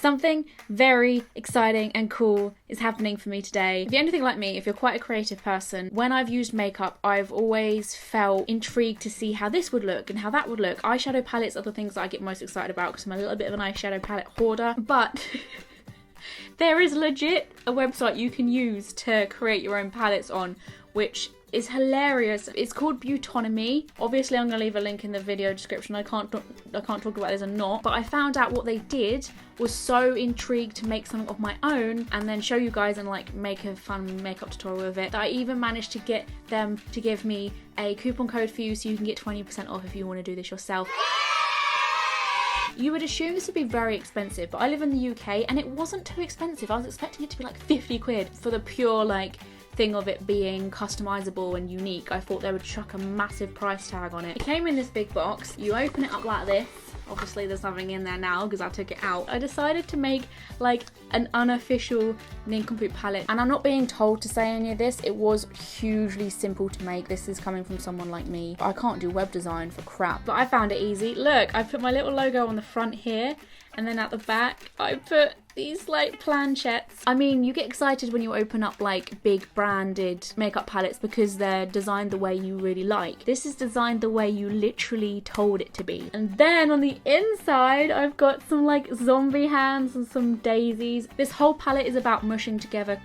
Something very exciting and cool is happening for me today. If you're anything like me, if you're quite a creative person, when I've used makeup, I've always felt intrigued to see how this would look and how that would look. Eyeshadow palettes are the things that I get most excited about because I'm a little bit of an eyeshadow palette hoarder. But there is legit a website you can use to create your own palettes on, which is hilarious. It's called Beautonomy. Obviously I'm gonna leave a link in the video description. I can't talk about this or not, but I found out what they did, was so intrigued to make something of my own and then show you guys and like make a fun makeup tutorial with it, that I even managed to get them to give me a coupon code for you so you can get 20% off if you want to do this yourself. You would assume this would be very expensive, but I live in the UK and it wasn't too expensive. I was expecting it to be like 50 quid for the pure like thing of it being customizable and unique. I thought they would chuck a massive price tag on it. It came in this big box. You open it up like this. Obviously there's nothing in there now because I took it out. I decided to make like an unofficial NinkComPoop palette, and I'm not being told to say any of this. It was hugely simple to make. This is coming from someone like me. I can't do web design for crap, but I found it easy. Look, I put my little logo on the front here, and then at the back I put these like planchettes. I mean, you get excited when you open up like big branded makeup palettes because they're designed the way you really like. This is designed the way you literally told it to be. And then on the inside I've got some like zombie hands and some daisies. This whole palette is about mushing together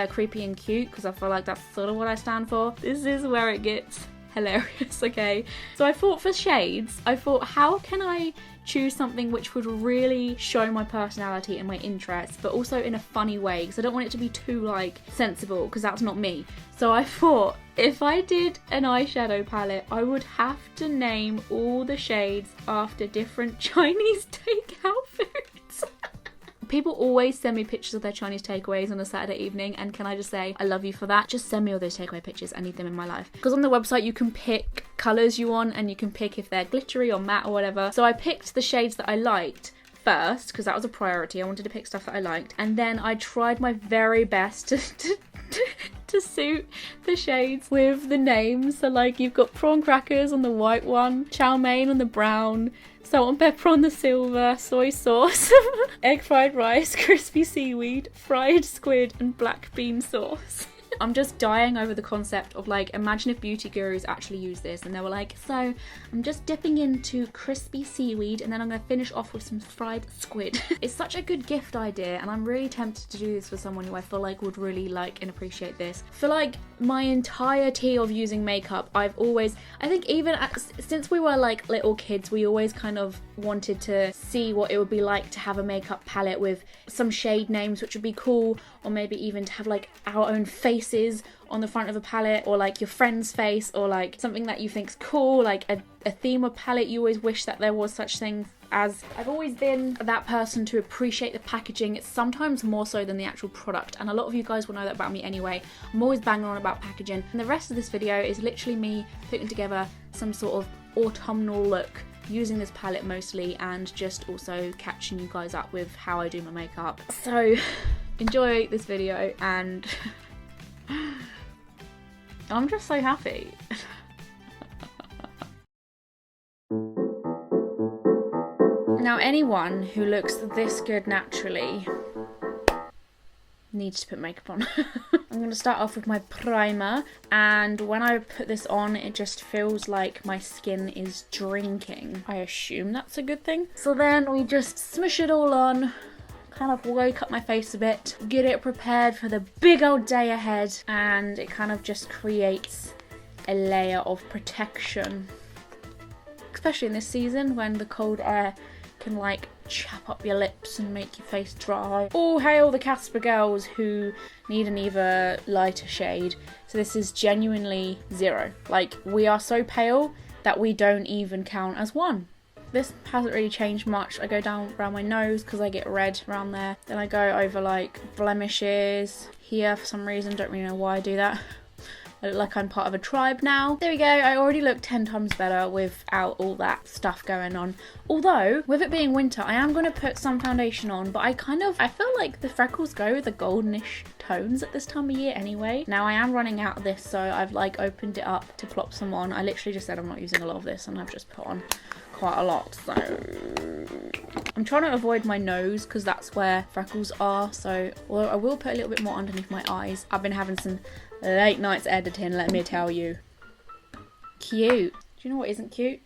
creepy and cute because I feel like that's sort of what I stand for. This is where it gets hilarious, okay? So I thought for shades, how can I choose something which would really show my personality and my interests, but also in a funny way, because I don't want it to be too like sensible, because that's not me. So I thought if I did an eyeshadow palette, I would have to name all the shades after different Chinese takeout foods. People always send me pictures of their Chinese takeaways on a Saturday evening, and can I just say, I love you for that. Just send me all those takeaway pictures. I need them in my life. Because on the website you can pick colours you want, and you can pick if they're glittery or matte or whatever. So I picked the shades that I liked first, because that was a priority. I wanted to pick stuff that I liked. And then I tried my very best to suit the shades with the names. So like you've got prawn crackers on the white one, chow mein on the brown, salt and pepper on the silver, soy sauce, egg fried rice, crispy seaweed, fried squid, and black bean sauce. I'm just dying over the concept of like, imagine if beauty gurus actually use this and they were like, so I'm just dipping into crispy seaweed and then I'm going to finish off with some fried squid. It's such a good gift idea, and I'm really tempted to do this for someone who I feel like would really like and appreciate this. For like my entirety of using makeup, I think even since we were like little kids, we always kind of wanted to see what it would be like to have a makeup palette with some shade names which would be cool, or maybe even to have like our own faces on the front of a palette, or like your friend's face, or like something that you think's cool, like a theme of palette. You always wish that there was such things. As I've always been that person to appreciate the packaging. It's sometimes more so than the actual product, and a lot of you guys will know that about me anyway. I'm always banging on about packaging, and the rest of this video is literally me putting together some sort of autumnal look using this palette mostly, and just also catching you guys up with how I do my makeup. So enjoy this video, and I'm just so happy. Now, anyone who looks this good naturally needs to put makeup on. I'm going to start off with my primer, and when I put this on, it just feels like my skin is drinking. I assume that's a good thing. So then we just smush it all on, kind of wake up my face a bit, get it prepared for the big old day ahead, and it kind of just creates a layer of protection. Especially in this season when the cold air can like chap up your lips and make your face dry. All hail the Casper girls who need an either lighter shade. So this is genuinely 0. Like, we are so pale that we don't even count as 1. This hasn't really changed much. I go down around my nose because I get red around there. Then I go over like blemishes here for some reason. Don't really know why I do that. I look like I'm part of a tribe now. There we go. I already look 10 times better without all that stuff going on. Although, with it being winter, I am going to put some foundation on, but I feel like the freckles go with the goldenish tones at this time of year anyway. Now I am running out of this, so I've like opened it up to plop some on. I literally just said I'm not using a lot of this, and I've just put on quite a lot, so I'm trying to avoid my nose because that's where freckles are, so well, I will put a little bit more underneath my eyes. I've been having some late nights editing, let me tell you. Cute. Do you know what isn't cute?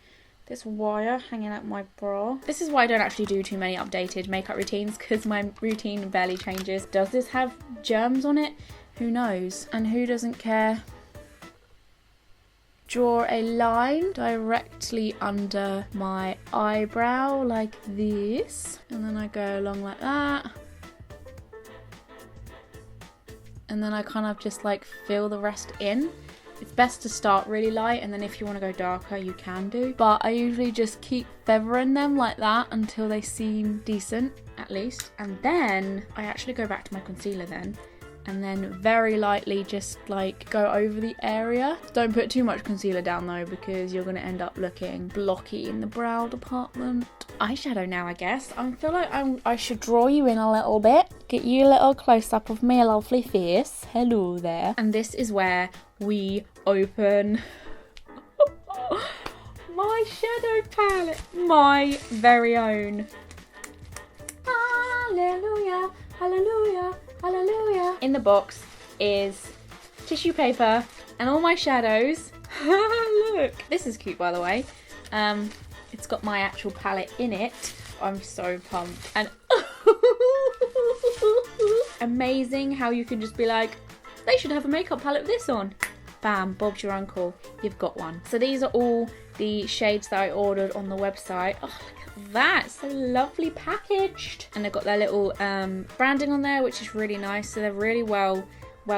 This wire hanging out my bra. This is why I don't actually do too many updated makeup routines, because my routine barely changes. Does this have germs on it? Who knows? And who doesn't care? Draw a line directly under my eyebrow like this. And then I go along like that. And then I kind of just like fill the rest in. It's best to start really light, and then if you want to go darker, you can do. But I usually just keep feathering them like that until they seem decent, at least. And then I actually go back to my concealer then, and then very lightly just like go over the area. Don't put too much concealer down though, because you're going to end up looking blocky in the brow department. Eyeshadow now, I guess. I feel like I should draw you in a little bit. Get you a little close-up of my lovely face. Hello there. And this is where we open my shadow palette. My very own. Hallelujah, hallelujah, hallelujah. In the box is tissue paper and all my shadows. Look. This is cute, by the way. It's got my actual palette in it. I'm so pumped. And amazing how you can just be like, they should have a makeup palette with this on. Bam, Bob's your uncle. You've got one. So these are all the shades that I ordered on the website. Oh, look at that. So lovely packaged. And they've got their little branding on there, which is really nice. So they're really well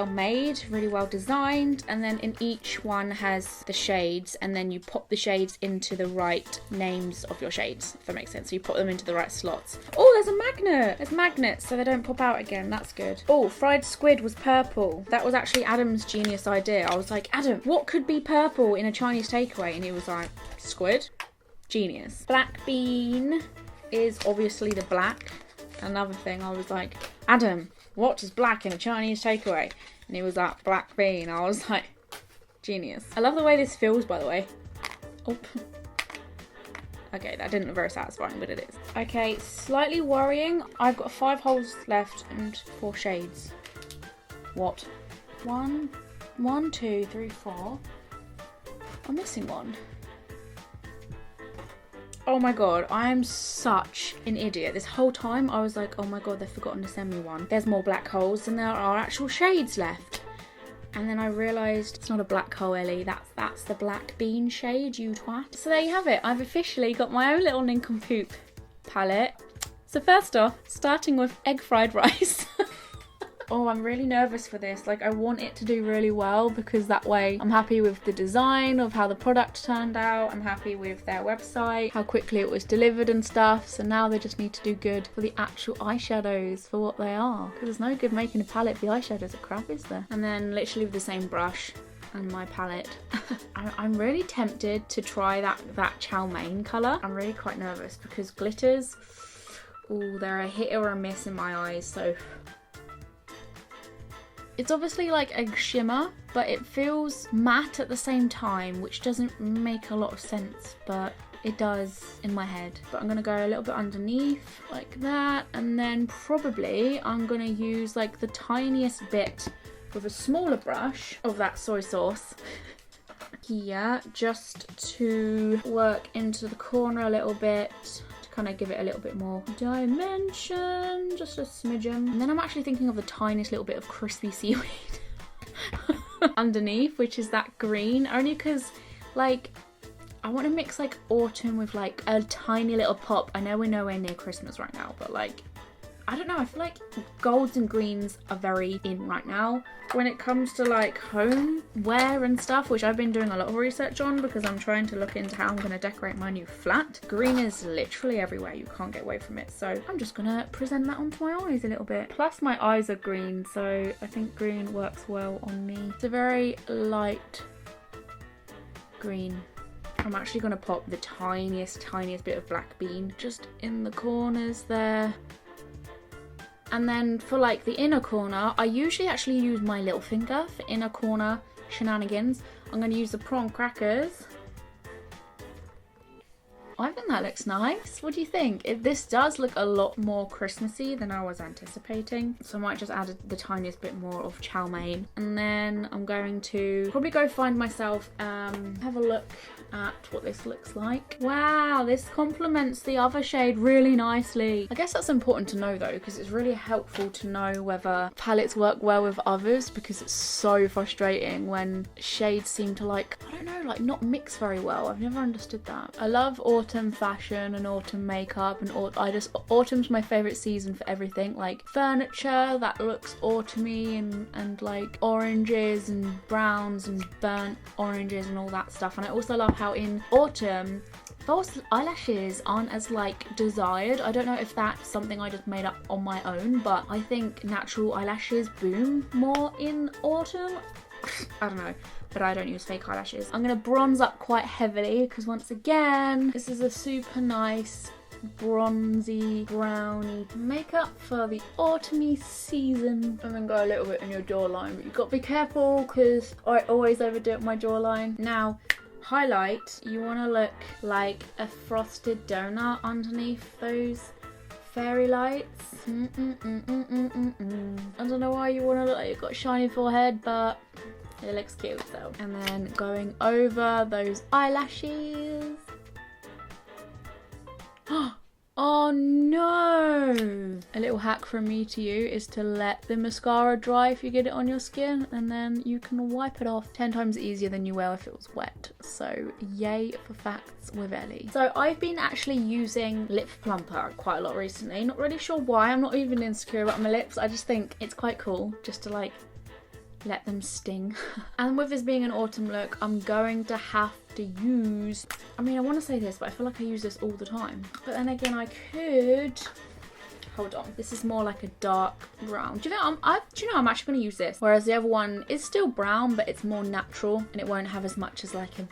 made, really well designed, and then in each one has the shades, and then you pop the shades into the right names of your shades, if that makes sense. So you put them into the right slots. Oh, there's a magnet. There's magnets so they don't pop out again. That's good. Oh, fried squid was purple. That was actually Adam's genius idea. I was like, Adam, what could be purple in a Chinese takeaway? And he was like, squid. Genius. Black bean is obviously the black. Another thing, I was like, Adam, what is black in a Chinese takeaway? And he was like, black bean. I was like, genius. I love the way this feels, by the way. Oh. Okay, that didn't look very satisfying, but it is. Okay, slightly worrying. I've got 5 holes left and 4 shades. What? 1, 2, 3, 4. I'm missing one. Oh my god, I am such an idiot. This whole time I was like, oh my god, they've forgotten to send me one. There's more black holes than there are actual shades left. And then I realised it's not a black hole, Ellie. That's the black bean shade, you twat. So there you have it. I've officially got my own little NinkComPoop palette. So first off, starting with egg fried rice. Oh, I'm really nervous for this. Like, I want it to do really well because that way I'm happy with the design of how the product turned out. I'm happy with their website, how quickly it was delivered and stuff. So now they just need to do good for the actual eyeshadows for what they are. Because there's no good making a palette if the eyeshadows are crap, is there? And then literally with the same brush and my palette. I'm really tempted to try that chow mein colour. I'm really quite nervous because glitters, oh, they're a hit or a miss in my eyes. So it's obviously like a shimmer, but it feels matte at the same time, which doesn't make a lot of sense, but it does in my head. But I'm gonna go a little bit underneath like that, and then probably I'm gonna use like the tiniest bit with a smaller brush of that soy sauce here, just to work into the corner a little bit, kind of give it a little bit more dimension, just a smidgen. And then I'm actually thinking of the tiniest little bit of crispy seaweed underneath, which is that green, only because like I want to mix like autumn with like a tiny little pop. I know we're nowhere near Christmas right now, but like I don't know, I feel like golds and greens are very in right now when it comes to like home wear and stuff, which I've been doing a lot of research on because I'm trying to look into how I'm going to decorate my new flat. Green is literally everywhere, you can't get away from it, so I'm just going to present that onto my eyes a little bit. Plus my eyes are green, so I think green works well on me. It's a very light green. I'm actually going to pop the tiniest bit of black bean just in the corners there. And then for like the inner corner, I usually actually use my little finger for inner corner shenanigans. I'm going to use the prawn crackers I think that looks nice. What do you think? This does look a lot more Christmassy than I was anticipating. So I might just add the tiniest bit more of chow mein. And then I'm going to probably go find myself, have a look at what this looks like. Wow, this complements the other shade really nicely. I guess that's important to know though, because it's really helpful to know whether palettes work well with others, because it's so frustrating when shades seem to like, I don't know, like not mix very well. I've never understood that. I love autumn fashion and autumn makeup, and autumn's my favourite season for everything, like furniture that looks autumny and like oranges and browns and burnt oranges and all that stuff. And I also love how in autumn false eyelashes aren't as like desired. I don't know if that's something I just made up on my own, but I think natural eyelashes boom more in autumn. I don't know, but I don't use fake eyelashes. I'm gonna bronze up quite heavily because once again, this is a super nice bronzy browny makeup for the autumny season. And then go a little bit in your jawline, but you've got to be careful because I always overdo it with my jawline. Now, highlight, you want to look like a frosted donut underneath those fairy lights. I don't know why you want to look like you've got a shiny forehead, but it looks cute though. And then going over those eyelashes. Oh no! A little hack from me to you is to let the mascara dry if you get it on your skin, and then you can wipe it off 10 times easier than you will if it was wet. So yay for facts with Ellie. So I've been actually using Lip Plumper quite a lot recently. Not really sure why. I'm not even insecure about my lips. I just think it's quite cool just to like let them sting. And with this being an autumn look, I'm going to have to use, I mean, I want to say this, but I feel like I use this all the time. But then again, I could, hold on, this is more like a dark brown. Do you know I'm actually going to use this, whereas the other one is still brown, but it's more natural and it won't have as much as like an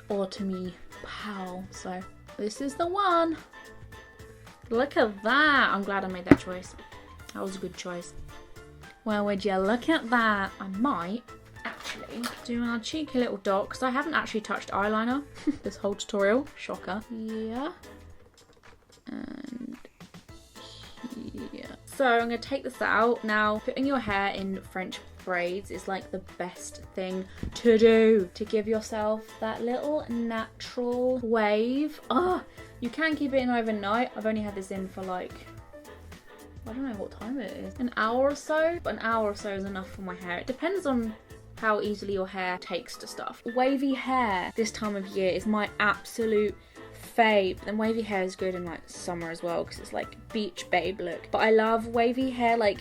autumny pow. So this is the one. Look at that. I'm glad I made that choice. That was a good choice. Well, would you look at that? I might actually do our cheeky little dot, because I haven't actually touched eyeliner this whole tutorial. Shocker. Yeah. And here. So I'm going to take this out. Now, putting your hair in French braids is like the best thing to do to give yourself that little natural wave. Oh, you can keep it in overnight. I've only had this in for like, I don't know what time it is, an hour or so, but an hour or so is enough for my hair. It depends on how easily your hair takes to stuff. Wavy hair this time of year is my absolute fave. And wavy hair is good in like summer as well because it's like beach babe look. But I love wavy hair, like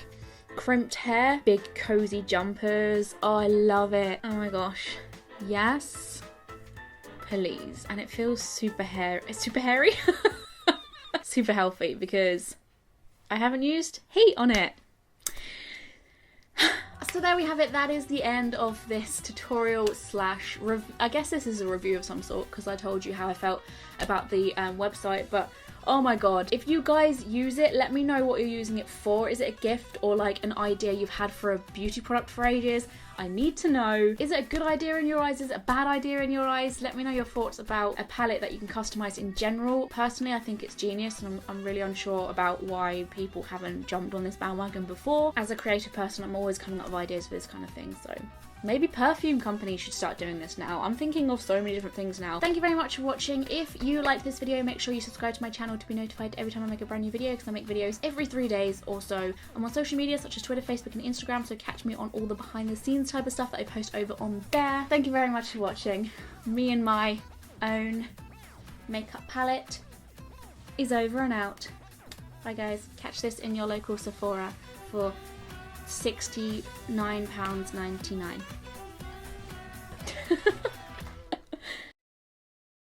crimped hair, big cozy jumpers. Oh, I love it. Oh my gosh. Yes, please. And it feels super hairy. It's super hairy. Super healthy because I haven't used heat on it. So there we have it. That is the end of this tutorial slash I guess this is a review of some sort because I told you how I felt about the website, but oh my god, if you guys use it, let me know what you're using it for. Is it a gift or like an idea you've had for a beauty product for ages? I need to know. Is it a good idea in your eyes? Is it a bad idea in your eyes? Let me know your thoughts about a palette that you can customize in general. Personally, I think it's genius and I'm really unsure about why people haven't jumped on this bandwagon before. As a creative person, I'm always coming up with ideas for this kind of thing, so maybe perfume companies should start doing this now. I'm thinking of so many different things now. Thank you very much for watching. If you like this video, make sure you subscribe to my channel to be notified every time I make a brand new video, because I make videos every 3 days. Also, I'm on social media such as Twitter, Facebook and Instagram, so catch me on all the behind the scenes type of stuff that I post over on there. Thank you very much for watching. Me and my own makeup palette is over and out. Bye guys. Catch this in your local Sephora for £69.99.